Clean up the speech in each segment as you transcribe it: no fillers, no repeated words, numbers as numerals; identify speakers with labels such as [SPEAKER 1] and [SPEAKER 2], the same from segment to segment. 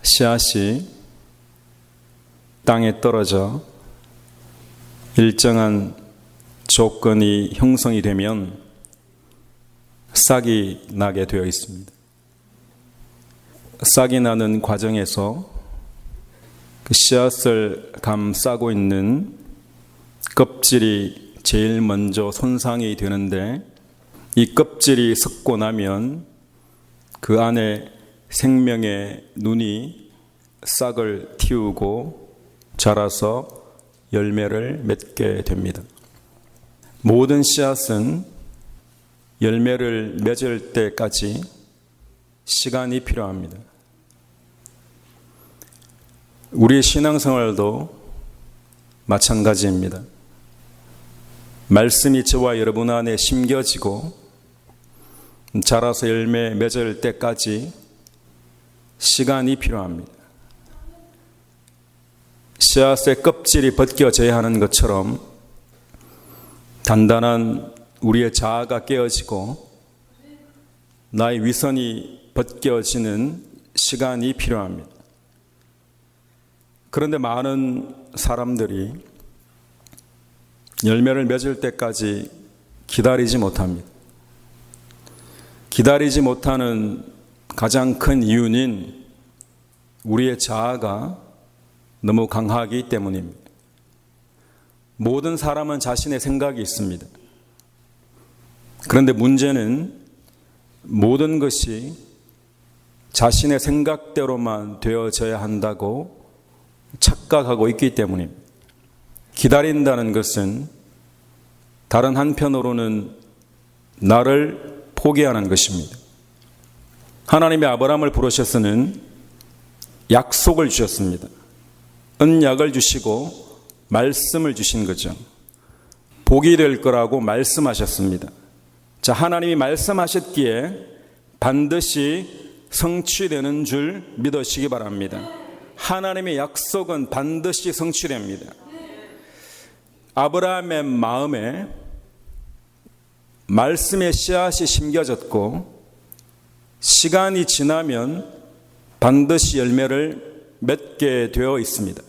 [SPEAKER 1] 씨앗이 땅에 떨어져 일정한 조건이 형성이 되면 싹이 나게 되어 있습니다. 싹이 나는 과정에서 그 씨앗을 감싸고 있는 껍질이 제일 먼저 손상이 되는데, 이 껍질이 썩고 나면 그 안에 생명의 눈이 싹을 틔우고 자라서 열매를 맺게 됩니다. 모든 씨앗은 열매를 맺을 때까지 시간이 필요합니다. 우리의 신앙생활도 마찬가지입니다. 말씀이 저와 여러분 안에 심겨지고 자라서 열매 맺을 때까지 시간이 필요합니다. 씨앗의 껍질이 벗겨져야 하는 것처럼 단단한 우리의 자아가 깨어지고 나의 위선이 벗겨지는 시간이 필요합니다. 그런데 많은 사람들이 열매를 맺을 때까지 기다리지 못합니다. 기다리지 못하는 가장 큰 이유는 우리의 자아가 너무 강하기 때문입니다. 모든 사람은 자신의 생각이 있습니다. 그런데 문제는 모든 것이 자신의 생각대로만 되어져야 한다고 착각하고 있기 때문입니다. 기다린다는 것은 다른 한편으로는 나를 포기하는 것입니다. 하나님이 아브라함을 부르셔서는 약속을 주셨습니다. 언약을 주시고 말씀을 주신 거죠. 복이 될 거라고 말씀하셨습니다. 자, 하나님이 말씀하셨기에 반드시 성취되는 줄 믿으시기 바랍니다. 하나님의 약속은 반드시 성취됩니다. 아브라함의 마음에 말씀의 씨앗이 심겨졌고 시간이 지나면 반드시 열매를 맺게 되어 있습니다.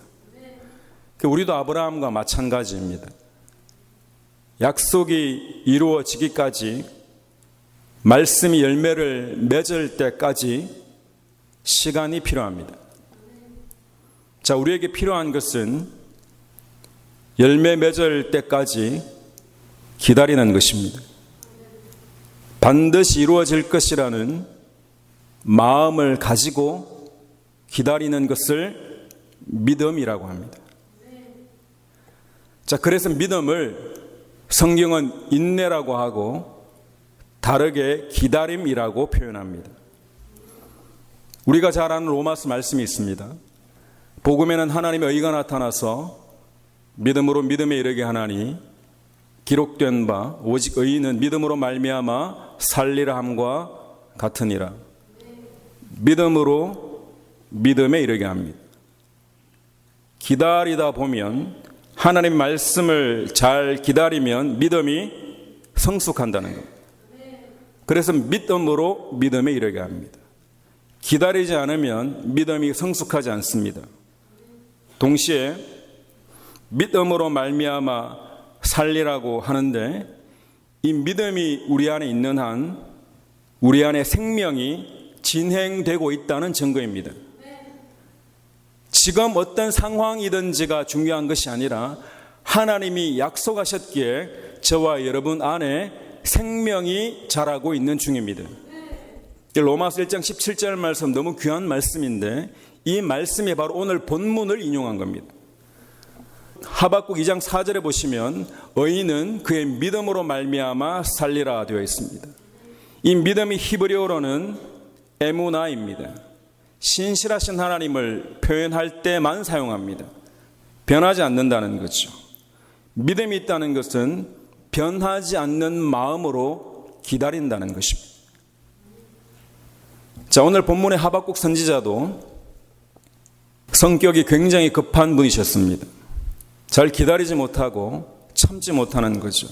[SPEAKER 1] 우리도 아브라함과 마찬가지입니다. 약속이 이루어지기까지, 말씀이 열매를 맺을 때까지 시간이 필요합니다. 자, 우리에게 필요한 것은 열매 맺을 때까지 기다리는 것입니다. 반드시 이루어질 것이라는 마음을 가지고 기다리는 것을 믿음이라고 합니다. 자, 그래서 믿음을 성경은 인내라고 하고 다르게 기다림이라고 표현합니다. 우리가 잘 아는 로마서 말씀이 있습니다. 복음에는 하나님의 의가 나타나서 믿음으로 믿음에 이르게 하나니 기록된 바 오직 의인은 믿음으로 말미암아 살리라 함과 같으니라. 믿음으로 믿음에 이르게 합니다. 기다리다 보면, 하나님 말씀을 잘 기다리면 믿음이 성숙한다는 겁니다. 그래서 믿음으로 믿음에 이르게 합니다. 기다리지 않으면 믿음이 성숙하지 않습니다. 동시에 믿음으로 말미암아 살리라고 하는데, 이 믿음이 우리 안에 있는 한 우리 안에 생명이 진행되고 있다는 증거입니다. 지금 어떤 상황이든지가 중요한 것이 아니라 하나님이 약속하셨기에 저와 여러분 안에 생명이 자라고 있는 중입니다. 로마서 1장 17절 말씀 너무 귀한 말씀인데, 이 말씀이 바로 오늘 본문을 인용한 겁니다. 하박국 2장 4절에 보시면 의인은 그의 믿음으로 말미암아 살리라 되어 있습니다. 이 믿음이 히브리어로는 에무나입니다. 신실하신 하나님을 표현할 때만 사용합니다. 변하지 않는다는 거죠. 믿음이 있다는 것은 변하지 않는 마음으로 기다린다는 것입니다. 자, 오늘 본문의 하박국 선지자도 성격이 굉장히 급한 분이셨습니다. 잘 기다리지 못하고 참지 못하는 거죠.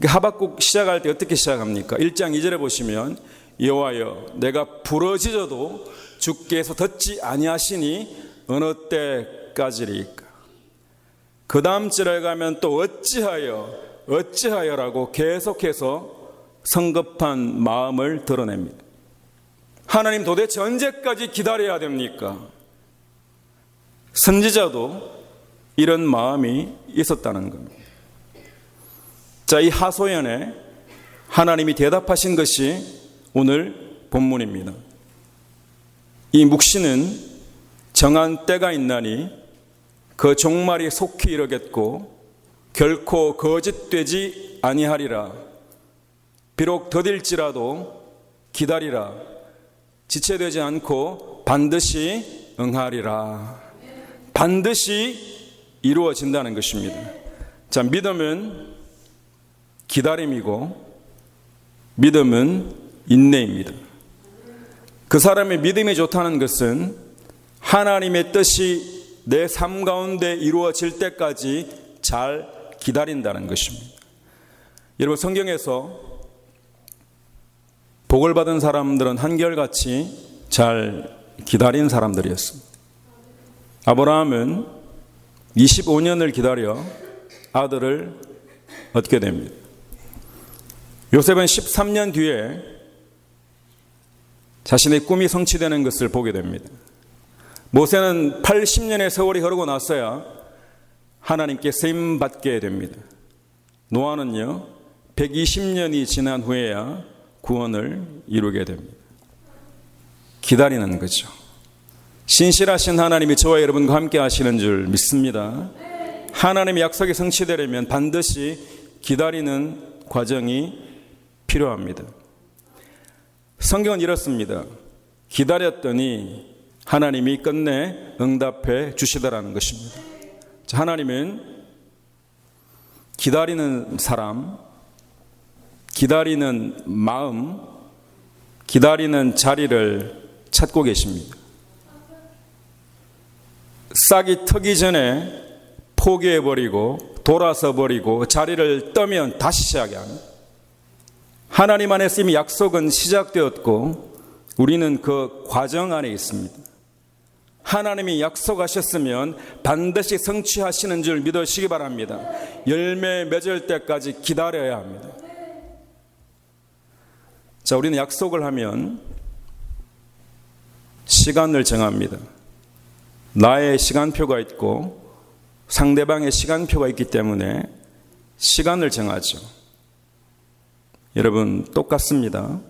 [SPEAKER 1] 하박국 시작할 때 어떻게 시작합니까? 1장 2절에 보시면 여호와여 내가 부러지져도 주께서 듣지 아니하시니 어느 때까지리까. 그 다음 절에 가면 또 어찌하여라고 계속해서 성급한 마음을 드러냅니다. 하나님 도대체 언제까지 기다려야 됩니까? 선지자도 이런 마음이 있었다는 겁니다. 자, 이 하소연에 하나님이 대답하신 것이 오늘 본문입니다. 이 묵시는 정한 때가 있나니 그 종말이 속히 이르겠고 결코 거짓되지 아니하리라. 비록 더딜지라도 기다리라. 지체되지 않고 반드시 응하리라. 반드시 이루어진다는 것입니다. 자, 믿음은 기다림이고 믿음은 인내입니다. 그 사람의 믿음이 좋다는 것은 하나님의 뜻이 내 삶 가운데 이루어질 때까지 잘 기다린다는 것입니다. 여러분, 성경에서 복을 받은 사람들은 한결같이 잘 기다린 사람들이었습니다. 아브라함은 25년을 기다려 아들을 얻게 됩니다. 요셉은 13년 뒤에 자신의 꿈이 성취되는 것을 보게 됩니다. 모세는 80년의 세월이 흐르고 나서야 하나님께 쓰임 받게 됩니다. 노아는요 120년이 지난 후에야 구원을 이루게 됩니다. 기다리는 거죠. 신실하신 하나님이 저와 여러분과 함께 하시는 줄 믿습니다. 하나님의 약속이 성취되려면 반드시 기다리는 과정이 필요합니다. 성경은 이렇습니다. 기다렸더니 하나님이 끝내 응답해 주시더라는 것입니다. 하나님은 기다리는 사람, 기다리는 마음, 기다리는 자리를 찾고 계십니다. 싹이 트기 전에 포기해버리고 돌아서버리고 자리를 떠면 다시 시작하는, 하나님 안에서 이미 약속은 시작되었고 우리는 그 과정 안에 있습니다. 하나님이 약속하셨으면 반드시 성취하시는 줄 믿으시기 바랍니다. 열매 맺을 때까지 기다려야 합니다. 자, 우리는 약속을 하면 시간을 정합니다. 나의 시간표가 있고 상대방의 시간표가 있기 때문에 시간을 정하죠. 여러분, 똑같습니다.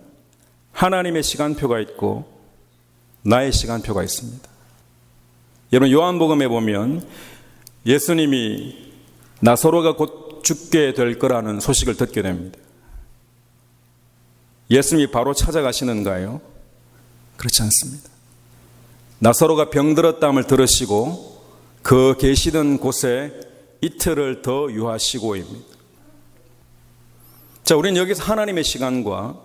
[SPEAKER 1] 하나님의 시간표가 있고 나의 시간표가 있습니다. 여러분, 요한복음에 보면 예수님이 나사로가 곧 죽게 될 거라는 소식을 듣게 됩니다. 예수님이 바로 찾아가시는가요? 그렇지 않습니다. 나사로가 병들었다함을 들으시고 그 계시던 곳에 이틀을 더 유하시고입니다. 자, 우리는 여기서 하나님의 시간과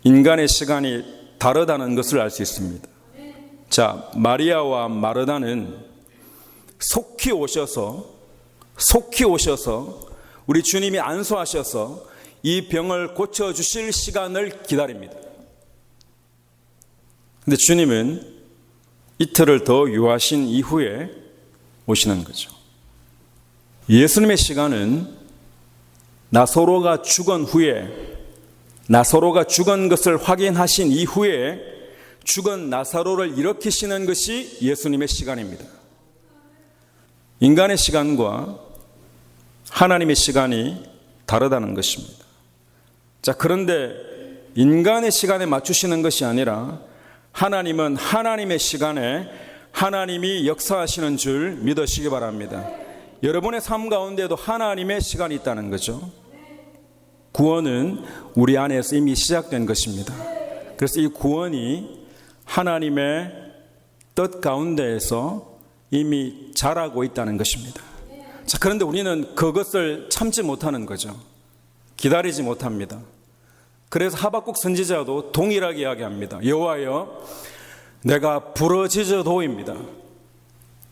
[SPEAKER 1] 인간의 시간이 다르다는 것을 알 수 있습니다. 자, 마리아와 마르다는 속히 오셔서 우리 주님이 안수하셔서 이 병을 고쳐주실 시간을 기다립니다. 근데 주님은 이틀을 더 유하신 이후에 오시는 거죠. 예수님의 시간은 나사로가 죽은 후에, 나사로가 죽은 것을 확인하신 이후에 죽은 나사로를 일으키시는 것이 예수님의 시간입니다. 인간의 시간과 하나님의 시간이 다르다는 것입니다. 자, 그런데 인간의 시간에 맞추시는 것이 아니라 하나님은 하나님의 시간에 하나님이 역사하시는 줄 믿으시기 바랍니다. 여러분의 삶 가운데도 하나님의 시간이 있다는 거죠. 구원은 우리 안에서 이미 시작된 것입니다. 그래서 이 구원이 하나님의 뜻 가운데에서 이미 자라고 있다는 것입니다. 자, 그런데 우리는 그것을 참지 못하는 거죠. 기다리지 못합니다. 그래서 하박국 선지자도 동일하게 이야기합니다. 여호와여, 내가 부르짖어도입니다.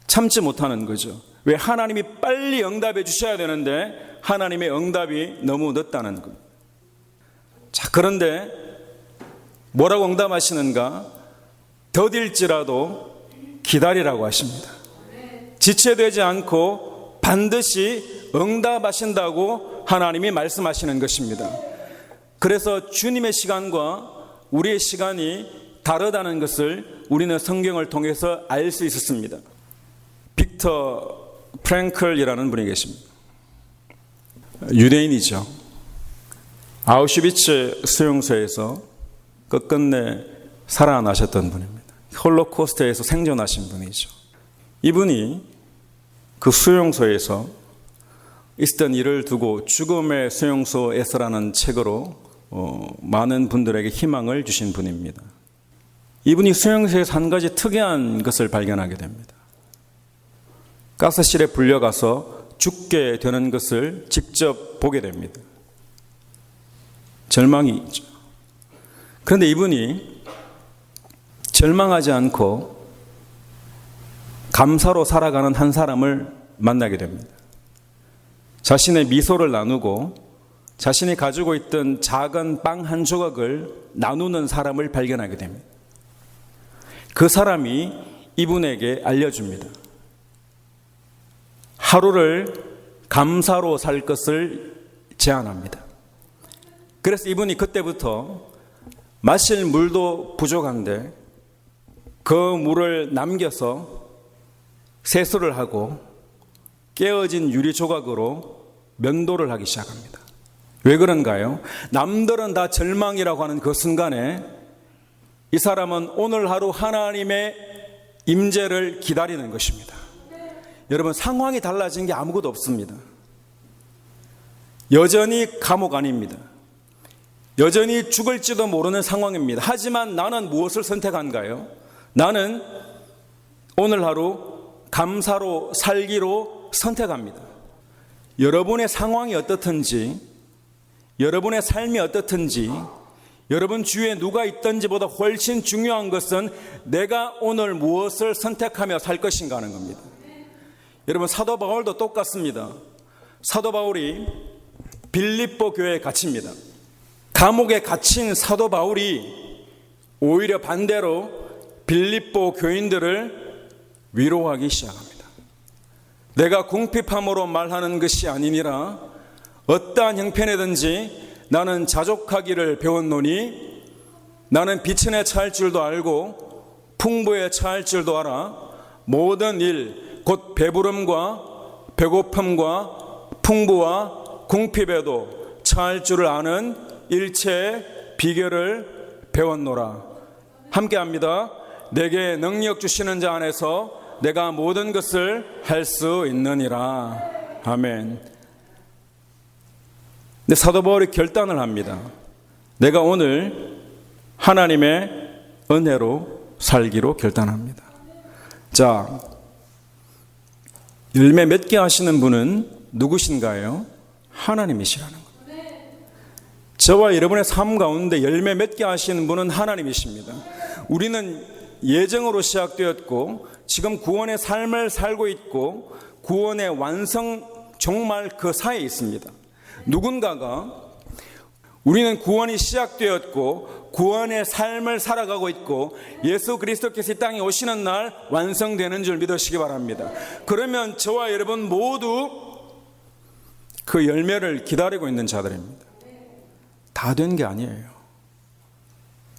[SPEAKER 1] 참지 못하는 거죠. 왜? 하나님이 빨리 응답해 주셔야 되는데 하나님의 응답이 너무 늦다는 겁니다. 자, 그런데 뭐라고 응답하시는가? 더딜지라도 기다리라고 하십니다. 지체되지 않고 반드시 응답하신다고 하나님이 말씀하시는 것입니다. 그래서 주님의 시간과 우리의 시간이 다르다는 것을 우리는 성경을 통해서 알 수 있었습니다. 빅터 프랭클이라는 분이 계십니다. 유대인이죠. 아우슈비츠 수용소에서 끝끝내 살아나셨던 분입니다. 홀로코스트에서 생존하신 분이죠. 이분이 그 수용소에서 있었던 일을 두고 죽음의 수용소에서라는 책으로 많은 분들에게 희망을 주신 분입니다. 이분이 수용소에서 한 가지 특이한 것을 발견하게 됩니다. 가스실에 불려가서 죽게 되는 것을 직접 보게 됩니다. 절망이 있죠. 그런데 이분이 절망하지 않고 감사로 살아가는 한 사람을 만나게 됩니다. 자신의 미소를 나누고 자신이 가지고 있던 작은 빵 한 조각을 나누는 사람을 발견하게 됩니다. 그 사람이 이분에게 알려줍니다. 하루를 감사로 살 것을 제안합니다. 그래서 이분이 그때부터 마실 물도 부족한데 그 물을 남겨서 세수를 하고 깨어진 유리 조각으로 면도를 하기 시작합니다. 왜 그런가요? 남들은 다 절망이라고 하는 그 순간에 이 사람은 오늘 하루 하나님의 임재를 기다리는 것입니다. 여러분, 상황이 달라진 게 아무것도 없습니다. 여전히 감옥 안입니다. 여전히 죽을지도 모르는 상황입니다. 하지만 나는 무엇을 선택한가요? 나는 오늘 하루 감사로 살기로 선택합니다. 여러분의 상황이 어떻든지, 여러분의 삶이 어떻든지, 여러분 주위에 누가 있든지보다 훨씬 중요한 것은 내가 오늘 무엇을 선택하며 살 것인가 하는 겁니다. 여러분, 사도 바울도 똑같습니다. 사도 바울이 빌립보 교회에 갇힙니다. 감옥에 갇힌 사도 바울이 오히려 반대로 빌립보 교인들을 위로하기 시작합니다. 내가 궁핍함으로 말하는 것이 아니니라 어떠한 형편이든지 나는 자족하기를 배웠노니 나는 비천에 처할 줄도 알고 풍부에 처할 줄도 알아 모든 일 곧 배부름과 배고픔과 풍부와 궁핍에도 처할 줄을 아는 일체의 비결을 배웠노라. 함께합니다. 내게 능력 주시는 자 안에서 내가 모든 것을 할 수 있느니라. 아멘. 근데 사도 바울이 결단을 합니다. 내가 오늘 하나님의 은혜로 살기로 결단합니다. 자, 열매 맺게 하시는 분은 누구신가요? 하나님이시라는 겁니다. 저와 여러분의 삶 가운데 열매 맺게 하시는 분은 하나님이십니다. 우리는 예정으로 시작되었고 지금 구원의 삶을 살고 있고 구원의 완성 정말 그 사이에 있습니다. 누군가가 우리는 구원이 시작되었고 구원의 삶을 살아가고 있고 예수 그리스도께서 이 땅에 오시는 날 완성되는 줄 믿으시기 바랍니다. 그러면 저와 여러분 모두 그 열매를 기다리고 있는 자들입니다. 다 된 게 아니에요.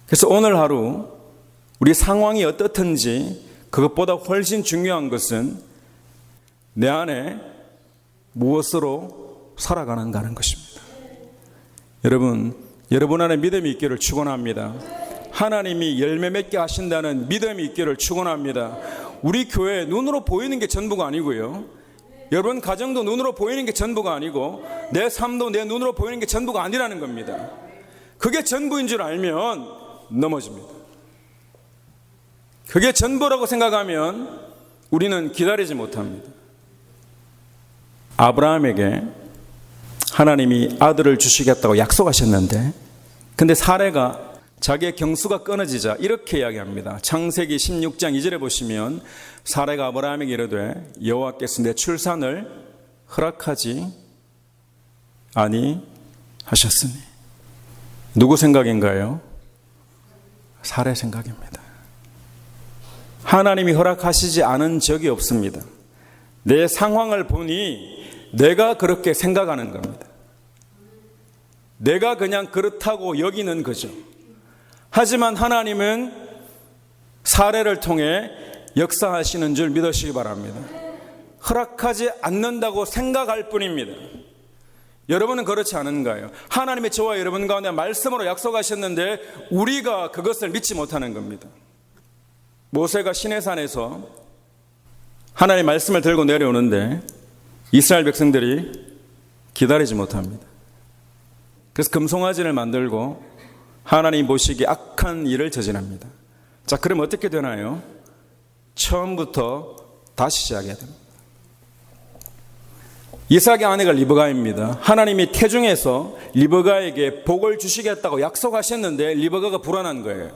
[SPEAKER 1] 그래서 오늘 하루 우리 상황이 어떻든지 그것보다 훨씬 중요한 것은 내 안에 무엇으로 살아가는가 하는 것입니다. 여러분 안에 믿음이 있기를 축원합니다. 하나님이 열매 맺게 하신다는 믿음이 있기를 축원합니다. 우리 교회 눈으로 보이는 게 전부가 아니고요. 여러분 가정도 눈으로 보이는 게 전부가 아니고 내 삶도 내 눈으로 보이는 게 전부가 아니라는 겁니다. 그게 전부인 줄 알면 넘어집니다. 그게 전부라고 생각하면 우리는 기다리지 못합니다. 아브라함에게 하나님이 아들을 주시겠다고 약속하셨는데 근데 사레가 자기의 경수가 끊어지자 이렇게 이야기합니다. 창세기 16장 2절에 보시면 사레가 아브라함에게 이르되 여호와께서 내 출산을 허락하지 아니하셨으니 누구 생각인가요? 사레 생각입니다. 하나님이 허락하시지 않은 적이 없습니다. 내 상황을 보니 내가 그렇게 생각하는 겁니다. 내가 그냥 그렇다고 여기는 거죠. 하지만 하나님은 사례를 통해 역사하시는 줄 믿으시기 바랍니다. 허락하지 않는다고 생각할 뿐입니다. 여러분은 그렇지 않은가요? 하나님이 저와 여러분 가운데 말씀으로 약속하셨는데 우리가 그것을 믿지 못하는 겁니다. 모세가 시내산에서 하나님의 말씀을 들고 내려오는데 이스라엘 백성들이 기다리지 못합니다. 그래서 금송아지를 만들고 하나님 보시기에 악한 일을 저질합니다. 자, 그럼 어떻게 되나요? 처음부터 다시 시작해야 됩니다. 이삭의 아내가 리브가입니다. 하나님이 태중에서 리브가에게 복을 주시겠다고 약속하셨는데 리브가가 불안한 거예요.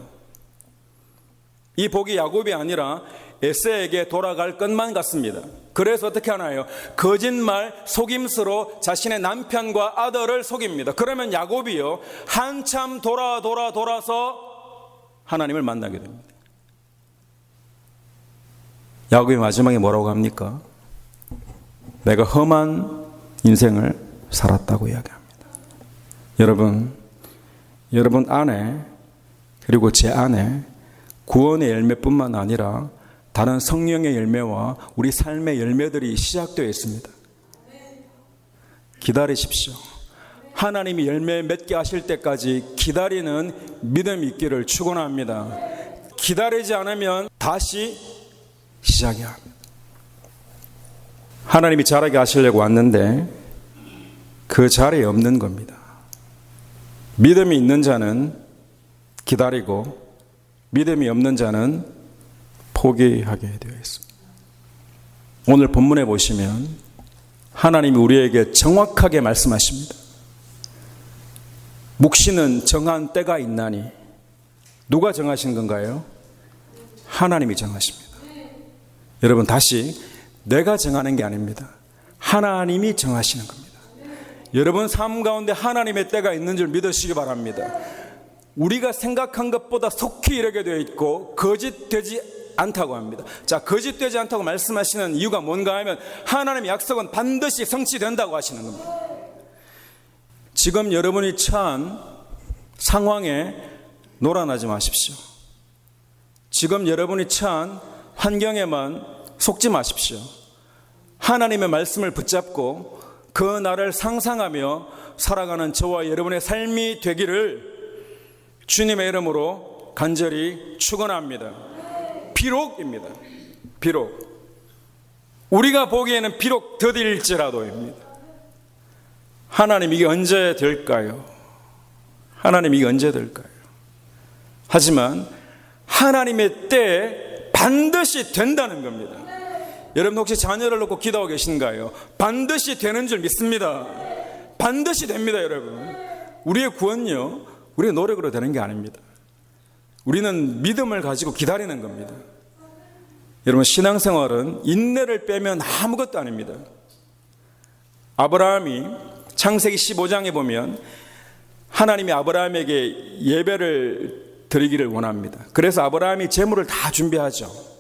[SPEAKER 1] 이 복이 야곱이 아니라 에세에게 돌아갈 것만 같습니다. 그래서 어떻게 하나요? 거짓말, 속임수로 자신의 남편과 아들을 속입니다. 그러면 야곱이요, 한참 돌아서 하나님을 만나게 됩니다. 야곱이 마지막에 뭐라고 합니까? 내가 험한 인생을 살았다고 이야기합니다. 여러분 안에, 그리고 제 안에 구원의 열매뿐만 아니라 다른 성령의 열매와 우리 삶의 열매들이 시작되어 있습니다. 기다리십시오. 하나님이 열매 맺게 하실 때까지 기다리는 믿음이 있기를 축원합니다. 기다리지 않으면 다시 시작해야 합니다. 하나님이 자라게 하시려고 왔는데 그 자리에 없는 겁니다. 믿음이 있는 자는 기다리고 믿음이 없는 자는 포기하게 되어 있습니다. 오늘 본문에 보시면 하나님이 우리에게 정확하게 말씀하십니다. 묵시는 정한 때가 있나니. 누가 정하신 건가요? 하나님이 정하십니다. 여러분, 다시 내가 정하는 게 아닙니다. 하나님이 정하시는 겁니다. 여러분 삶 가운데 하나님의 때가 있는 줄 믿으시기 바랍니다. 우리가 생각한 것보다 속히 이르게 되어 있고 거짓되지 않다고 합니다. 자, 거짓되지 않다고 말씀하시는 이유가 뭔가 하면 하나님의 약속은 반드시 성취된다고 하시는 겁니다. 지금 여러분이 처한 상황에 놀아나지 마십시오. 지금 여러분이 처한 환경에만 속지 마십시오. 하나님의 말씀을 붙잡고 그 날을 상상하며 살아가는 저와 여러분의 삶이 되기를 주님의 이름으로 간절히 축원합니다. 비록입니다. 비록. 우리가 보기에는 비록 더딜지라도입니다. 하나님, 이게 언제 될까요? 하나님, 이게 언제 될까요? 하지만 하나님의 때에 반드시 된다는 겁니다. 여러분 혹시 자녀를 놓고 기도하고 계신가요? 반드시 되는 줄 믿습니다. 반드시 됩니다, 여러분. 우리의 구원요, 우리의 노력으로 되는 게 아닙니다. 우리는 믿음을 가지고 기다리는 겁니다. 여러분, 신앙생활은 인내를 빼면 아무것도 아닙니다. 아브라함이 창세기 15장에 보면 하나님이 아브라함에게 예배를 드리기를 원합니다. 그래서 아브라함이 재물을 다 준비하죠.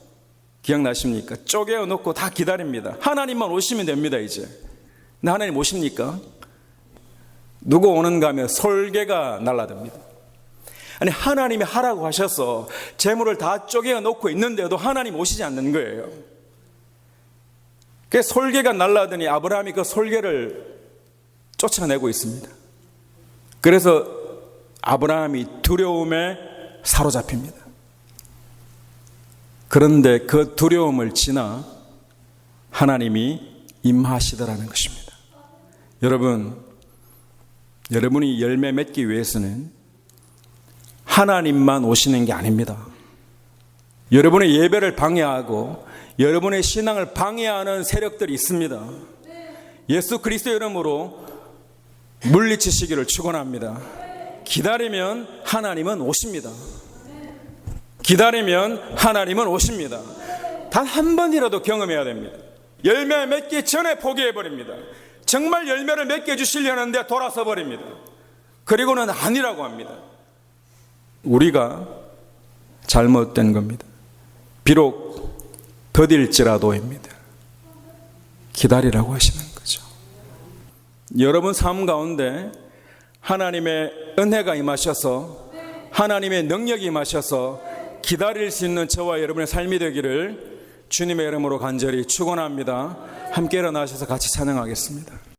[SPEAKER 1] 기억나십니까? 쪼개어 놓고 다 기다립니다. 하나님만 오시면 됩니다, 이제. 근데 하나님 오십니까? 누구 오는가 하면 솔개가 날아듭니다. 아니, 하나님이 하라고 하셔서 재물을 다 쪼개어 놓고 있는데도 하나님 오시지 않는 거예요. 그 솔개가 날아드니 아브라함이 그 솔개를 쫓아내고 있습니다. 그래서 아브라함이 두려움에 사로잡힙니다. 그런데 그 두려움을 지나 하나님이 임하시더라는 것입니다. 여러분이 열매 맺기 위해서는 하나님만 오시는 게 아닙니다. 여러분의 예배를 방해하고 여러분의 신앙을 방해하는 세력들이 있습니다. 예수 그리스도의 이름으로 물리치시기를 축원합니다. 기다리면 하나님은 오십니다. 기다리면 하나님은 오십니다. 단 한 번이라도 경험해야 됩니다. 열매 맺기 전에 포기해버립니다. 정말 열매를 맺게 해주시려는데 돌아서 버립니다. 그리고는 아니라고 합니다. 우리가 잘못된 겁니다. 비록 더딜지라도입니다. 기다리라고 하시는 거죠. 여러분 삶 가운데 하나님의 은혜가 임하셔서 하나님의 능력이 임하셔서 기다릴 수 있는 저와 여러분의 삶이 되기를 주님의 이름으로 간절히 축원합니다. 함께 일어나셔서 같이 찬양하겠습니다.